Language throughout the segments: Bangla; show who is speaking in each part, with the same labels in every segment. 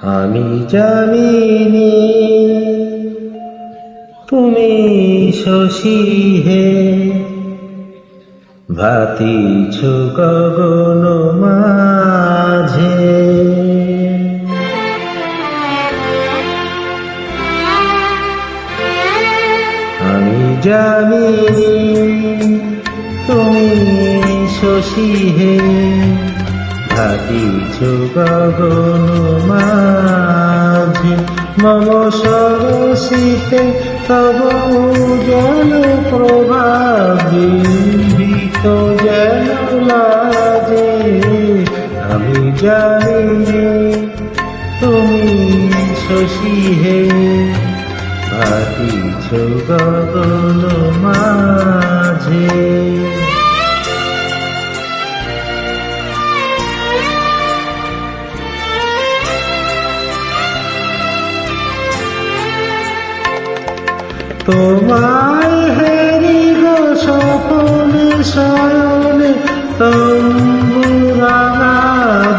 Speaker 1: আমি জানিনি তুমি শশী হে, ভাতিছ গগন মাঝে। আমি জানিনি তুমি শশী হে, ভাতিছ গগন মাঝে। মম সরসিতে তব উজ্জ্বল প্রভাব বিম্বিত যেন লাজে। আমি জানিনি তুমি শশী হে, ভাতিছ গগন মাঝে। তোমায় হেরি গো স্বপনে শয়নে, তম্বুরানা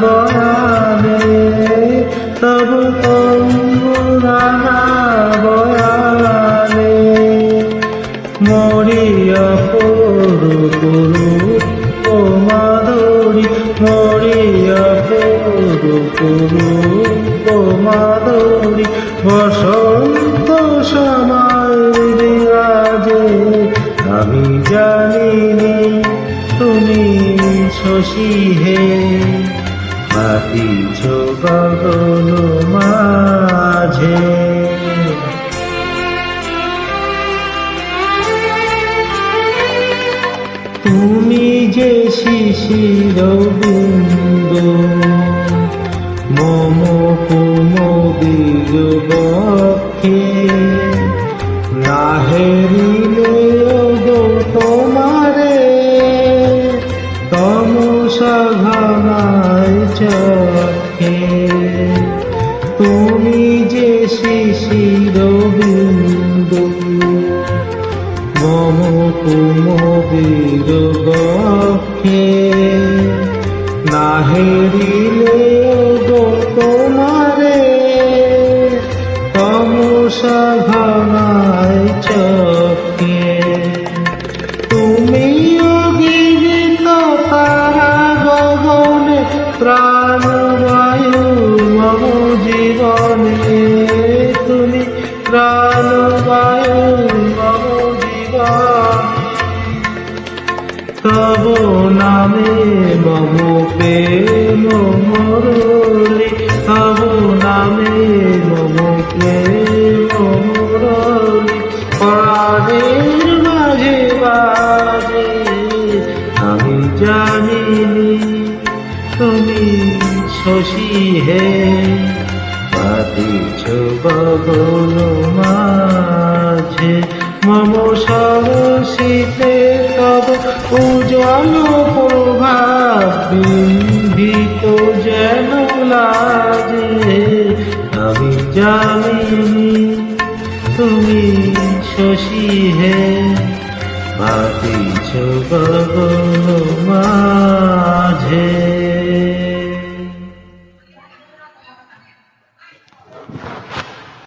Speaker 1: বয়ানে, তবু তম্বুরানা বয়ানে। মরিয়া পড়ু পড়ু ও মাধুরী, মরিয়া পড়ু পড়ু ও মাধুরী। বসন্ত সময় বিরাজে, আমি জানিনি তুমি শশী হে, ভাতিছ গগন মাঝে। তুমি যে শিশির বিন্দু মম কুমুদির বক্ষে, না হেরিলে গো তোমারে তমসা ঘনায় চক্ষে। তুমি যে শিশির বিন্দু মম কুমুদির বক্ষে, না হেরিলে গো তোমারে তমসা ঘনায় চক্ষে। তুমি অগিরিত তারা গগনে, প্রাণবায়ু মম জীবনে। তুমি প্রাণবায়ু মম জীবনে। তব নামে মম প্রেম মুরলী, তব নামে মম প্রেম মুরলী। প্রাণের মাঝে বাজে, আমি জানিনি তুমি শশী হে, ভাতিছ গগন মাঝে। মম সরসিতে তব উজ্জ্বল প্রভাব বিম্বিত যেন লাজে। আমি জানিনি তুমি শশী হে, ভাতিছ গগন মাঝে।